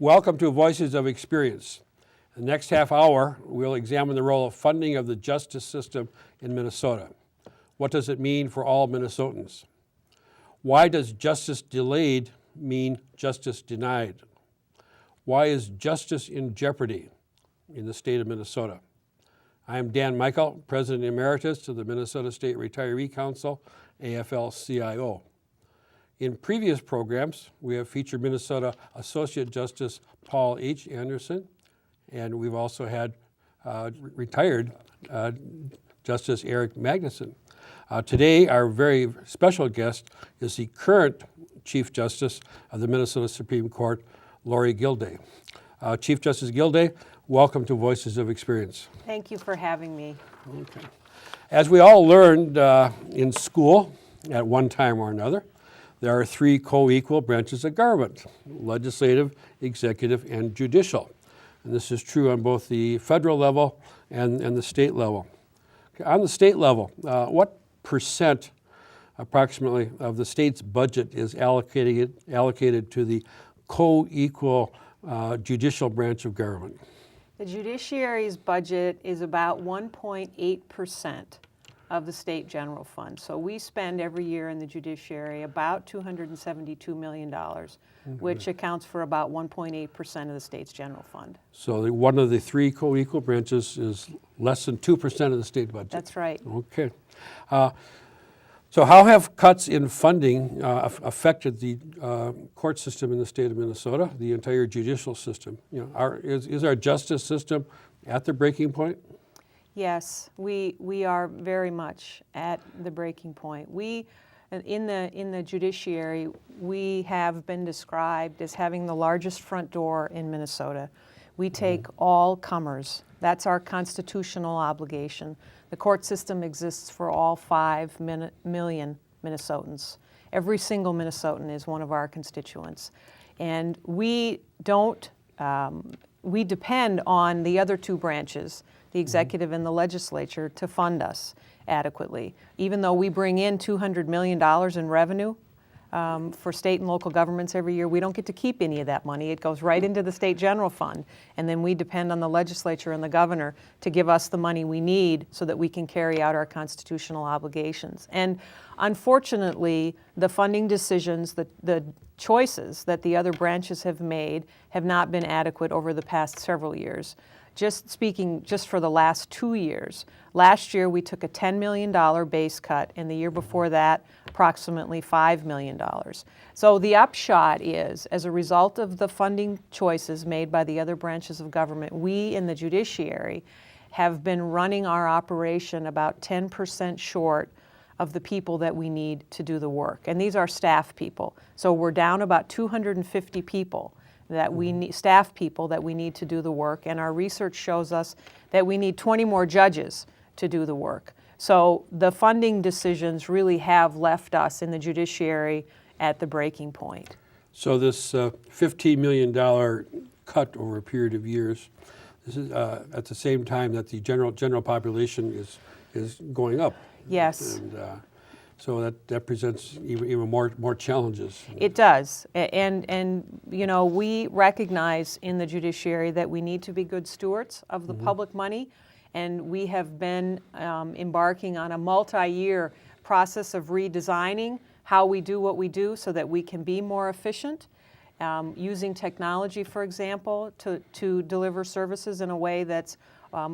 Welcome to Voices of Experience. The next half hour, we'll examine the role of funding of the justice system in Minnesota. What does it mean for all Minnesotans? Why does justice delayed mean justice denied? Why is justice in jeopardy in the state of Minnesota? I am Dan Mikel, President Emeritus of the Minnesota State Retiree Council, AFL-CIO. In previous programs, we have featured Minnesota Associate Justice Paul H. Anderson, and we've also had retired Justice Eric Magnuson. Today, our very special guest is the current Chief Justice of the Minnesota Supreme Court, Lorie Gildea. Chief Justice Gildea, welcome to Voices of Experience. Thank you for having me. Okay. As we all learned in school at one time or another, there are three co-equal branches of government: legislative, executive, and judicial. And this is true on both the federal level and the state level. On the state level, what percent approximately of the state's budget is allocated to the co-equal judicial branch of government? The judiciary's budget is about 1.8% of the state general fund. So we spend every year in the judiciary about $272 million, which accounts for about 1.8% of the state's general fund. So one of the three co-equal branches is less than 2% of the state budget. That's right. Okay. So how have cuts in funding affected the court system in the state of Minnesota, the entire judicial system? You know, is our justice system at the breaking point? Yes, we are very much at the breaking point. In the judiciary, we have been described as having the largest front door in Minnesota. We take all comers. That's our constitutional obligation. The court system exists for all 5 million Minnesotans. Every single Minnesotan is one of our constituents. And we depend on the other two branches, the executive and the legislature, to fund us adequately. Even though we bring in $200 million in revenue for state and local governments every year, we don't get to keep any of that money. It goes right into the state general fund. And then we depend on the legislature and the governor to give us the money we need so that we can carry out our constitutional obligations. And unfortunately, the funding decisions, the choices that the other branches have made have not been adequate over the past several years. Just speaking just for the last 2 years, last year we took a $10 million base cut, and the year before that, approximately $5 million. So the upshot is, as a result of the funding choices made by the other branches of government, we in the judiciary have been running our operation about 10% short of the people that we need to do the work. And these are staff people. So we're down about 250 people that we need, staff people that we need to do the work, and our research shows us that we need 20 more judges to do the work. So the funding decisions really have left us in the judiciary at the breaking point. So this $15 million cut over a period of years, this is at the same time that the general population is going up. Yes. And so that presents even more challenges. It does, and you know, we recognize in the judiciary that we need to be good stewards of the public money, and we have been embarking on a multi-year process of redesigning how we do what we do so that we can be more efficient, using technology, for example, to deliver services in a way that's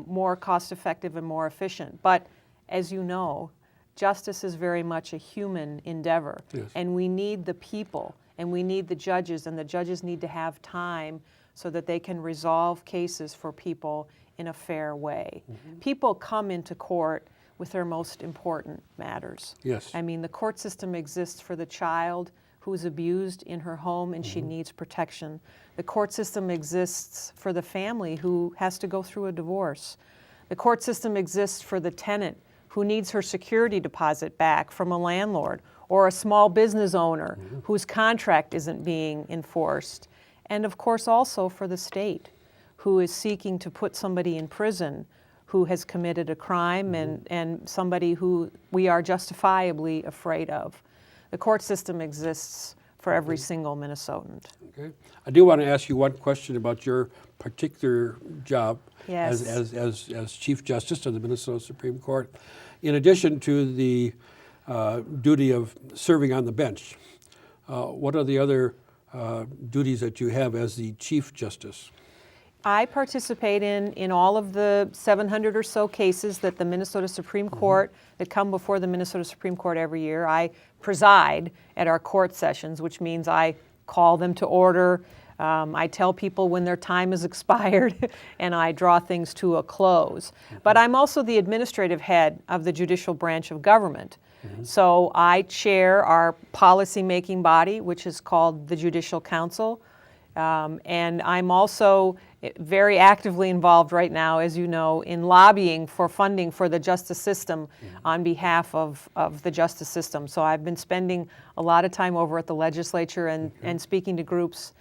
more cost-effective and more efficient. But as you know, justice is very much a human endeavor, yes. And we need the people, and we need the judges, and the judges need to have time so that they can resolve cases for people in a fair way. People come into court with their most important matters. Yes. I mean, the court system exists for the child who's abused in her home and she needs protection. The court system exists for the family who has to go through a divorce. The court system exists for the tenant who needs her security deposit back from a landlord, or a small business owner whose contract isn't being enforced. And of course also for the state, who is seeking to put somebody in prison who has committed a crime and somebody who we are justifiably afraid of. The court system exists for every single Minnesotan. Okay. I do want to ask you one question about your particular job Yes. as Chief Justice of the Minnesota Supreme Court. In addition to the duty of serving on the bench, what are the other duties that you have as the Chief Justice? I participate in all of the 700 or so cases that the Minnesota Supreme Court, that come before the Minnesota Supreme Court every year. I preside at our court sessions, which means I call them to order. I tell people when their time is expired, and I draw things to a close. But I'm also the administrative head of the judicial branch of government. So I chair our policy-making body, which is called the Judicial Council. And I'm also very actively involved right now, as you know, in lobbying for funding for the justice system on behalf of the justice system. So I've been spending a lot of time over at the legislature and speaking to groups,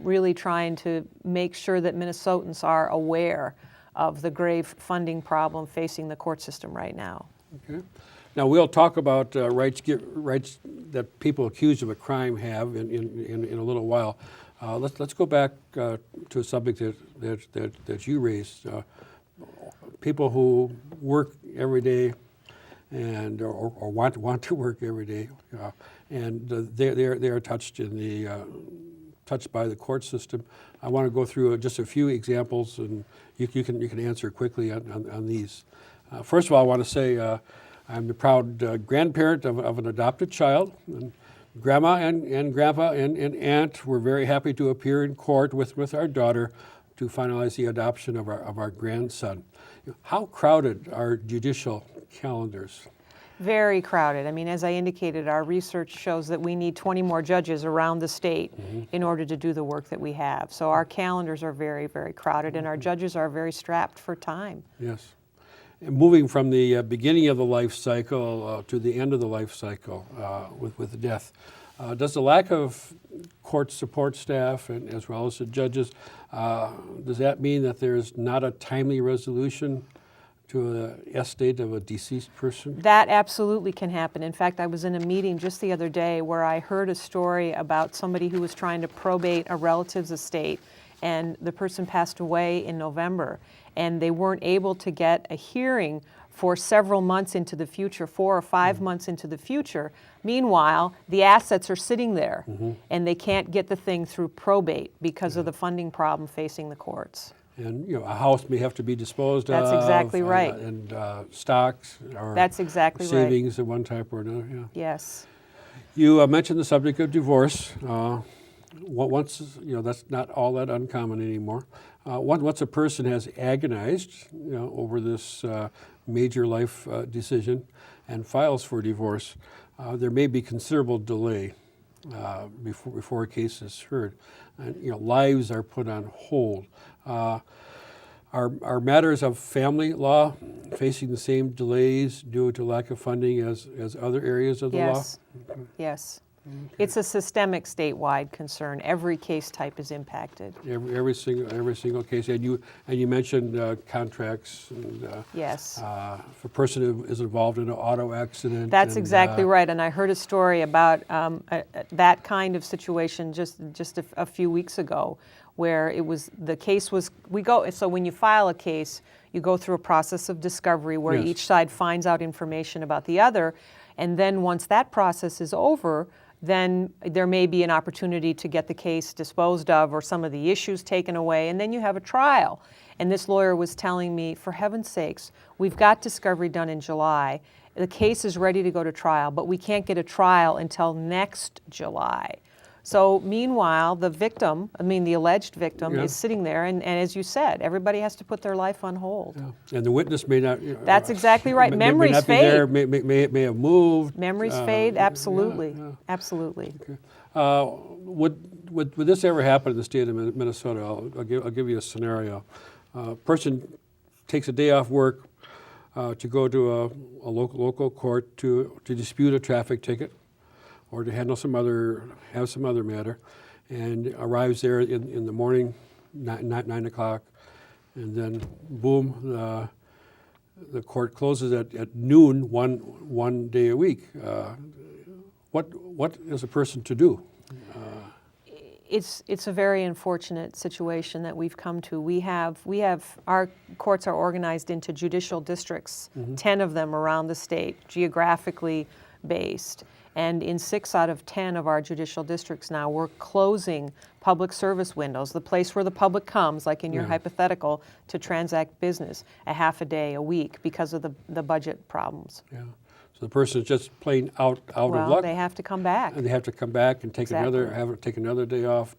really trying to make sure that Minnesotans are aware of the grave funding problem facing the court system right now. Okay. Now we'll talk about rights that people accused of a crime have in a little while. Let's go back to a subject that you raised. People who work every day and or want to work every day, and they are touched by the court system. I want to go through just a few examples, and you can answer quickly on these. First of all, I want to say I'm the proud grandparent of an adopted child. And Grandma and Grandpa and Aunt were very happy to appear in court with our daughter to finalize the adoption of our grandson. How crowded are judicial calendars? Very crowded. I mean, as I indicated, our research shows that we need 20 more judges around the state in order to do the work that we have. So our calendars are very, very crowded, and our judges are very strapped for time. Yes. And moving from the beginning of the life cycle to the end of the life cycle with death, does the lack of court support staff and as well as the judges, does that mean that there's not a timely resolution to the estate of a deceased person? That absolutely can happen. In fact, I was in a meeting just the other day where I heard a story about somebody who was trying to probate a relative's estate, and the person passed away in November, and they weren't able to get a hearing for several months into the future, 4 or 5 months into the future. Meanwhile, the assets are sitting there, and they can't get the thing through probate because of the funding problem facing the courts. And a house may have to be disposed of. That's exactly right. And stocks or That's exactly right. savings of one type or another. Yeah. Yes. You mentioned the subject of divorce. Once that's not all that uncommon anymore. Once a person has agonized over this major life decision and files for divorce, there may be considerable delay before a case is heard. And, lives are put on hold. Are matters of family law facing the same delays due to lack of funding as other areas of the law? Yes. Yes. It's a systemic statewide concern. Every case type is impacted. Every single case, and you mentioned contracts. And, Yes. If a person who is involved in an auto accident. That's exactly right. And I heard a story about that kind of situation just a few weeks ago, where the case was so when you file a case, you go through a process of discovery where Yes. each side finds out information about the other, and then once that process is over, then there may be an opportunity to get the case disposed of or some of the issues taken away, and then you have a trial. And this lawyer was telling me, for heaven's sakes, we've got discovery done in July. The case is ready to go to trial, but we can't get a trial until next July. So meanwhile, the alleged victim is sitting there, and as you said, everybody has to put their life on hold. Yeah. And the witness may not. That's exactly right. Memories may not fade. Be there, may have moved. Memories fade, absolutely. Yeah. Absolutely. Okay. Would this ever happen in the state of Minnesota? I'll give you a scenario. A person takes a day off work to go to a local court to dispute a traffic ticket, or to handle some other matter, and arrives there in the morning, 9 o'clock, and then boom, the court closes at noon one day a week. What is a person to do It's a very unfortunate situation that we've come to. We have our courts are organized into judicial districts, 10 of them around the state, geographically based. And in 6 out of 10 of our judicial districts now, we're closing public service windows, the place where the public comes, like in your hypothetical, to transact business, a half a day, a week, because of the budget problems. Yeah. So the person is just plain out of Well, luck. they have to come back. And they have to come back and take Exactly. take another day off,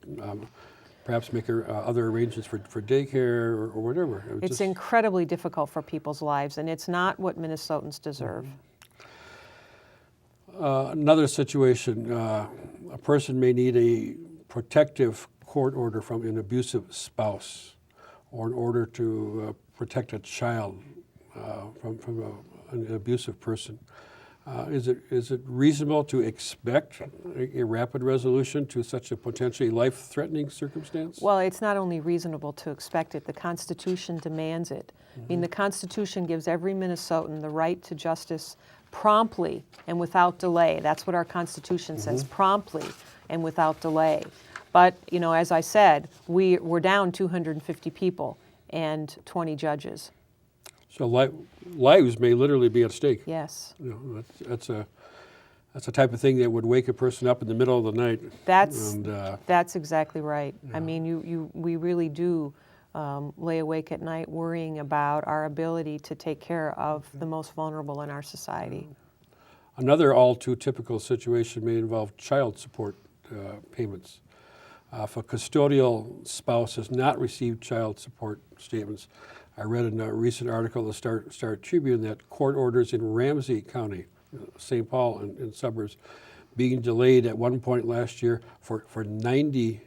perhaps make other arrangements for daycare or whatever. It's incredibly difficult for people's lives, and it's not what Minnesotans deserve. Another situation, a person may need a protective court order from an abusive spouse, or an order to protect a child from an abusive person. Is it reasonable to expect a rapid resolution to such a potentially life-threatening circumstance? Well, it's not only reasonable to expect it, the Constitution demands it. I mean, the Constitution gives every Minnesotan the right to justice promptly and without delay. That's what our Constitution says, promptly and without delay. But, you know, as I said, we're down 250 people and 20 judges. So lives may literally be at stake. Yes. You know, that's a type of thing that would wake a person up in the middle of the night. That's exactly right. Yeah. I mean, we really do lay awake at night worrying about our ability to take care of the most vulnerable in our society. Another all too typical situation may involve child support payments. If a custodial spouse has not received child support statements, I read in a recent article in the Star Tribune that court orders in Ramsey County, St. Paul and suburbs, being delayed at one point last year for 90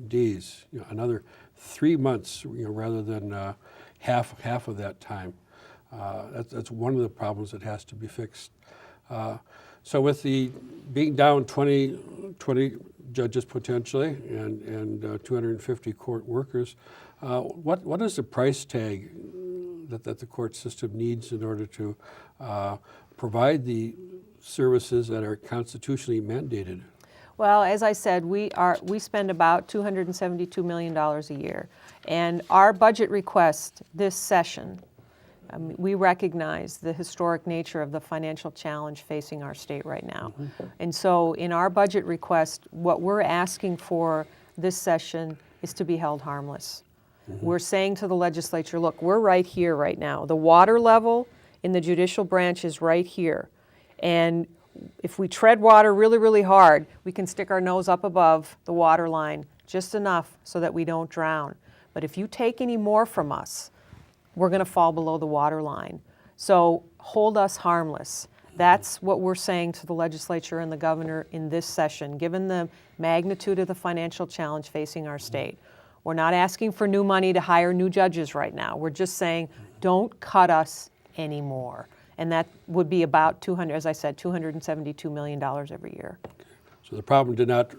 days, you know, another 3 months, you know, rather than half of that time. That's one of the problems that has to be fixed. So with the being down 20 judges potentially and 250 court workers, what is the price tag that the court system needs in order to provide the services that are constitutionally mandated? Well, as I said, we spend about $272 million a year. And our budget request this session, we recognize the historic nature of the financial challenge facing our state right now. And so in our budget request, what we're asking for this session is to be held harmless. We're saying to the legislature, look, we're right here right now. The water level in the judicial branch is right here. And if we tread water really, really hard, we can stick our nose up above the water line just enough so that we don't drown. But if you take any more from us, we're going to fall below the water line. So hold us harmless. That's what we're saying to the legislature and the governor in this session, given the magnitude of the financial challenge facing our state. We're not asking for new money to hire new judges right now. We're just saying, don't cut us anymore. And that would be about $272 million every year. So the problem did not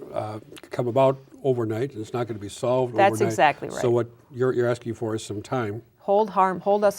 come about overnight. It's not going to be solved overnight. That's exactly right. So what you're asking for is some time. Hold us harmless.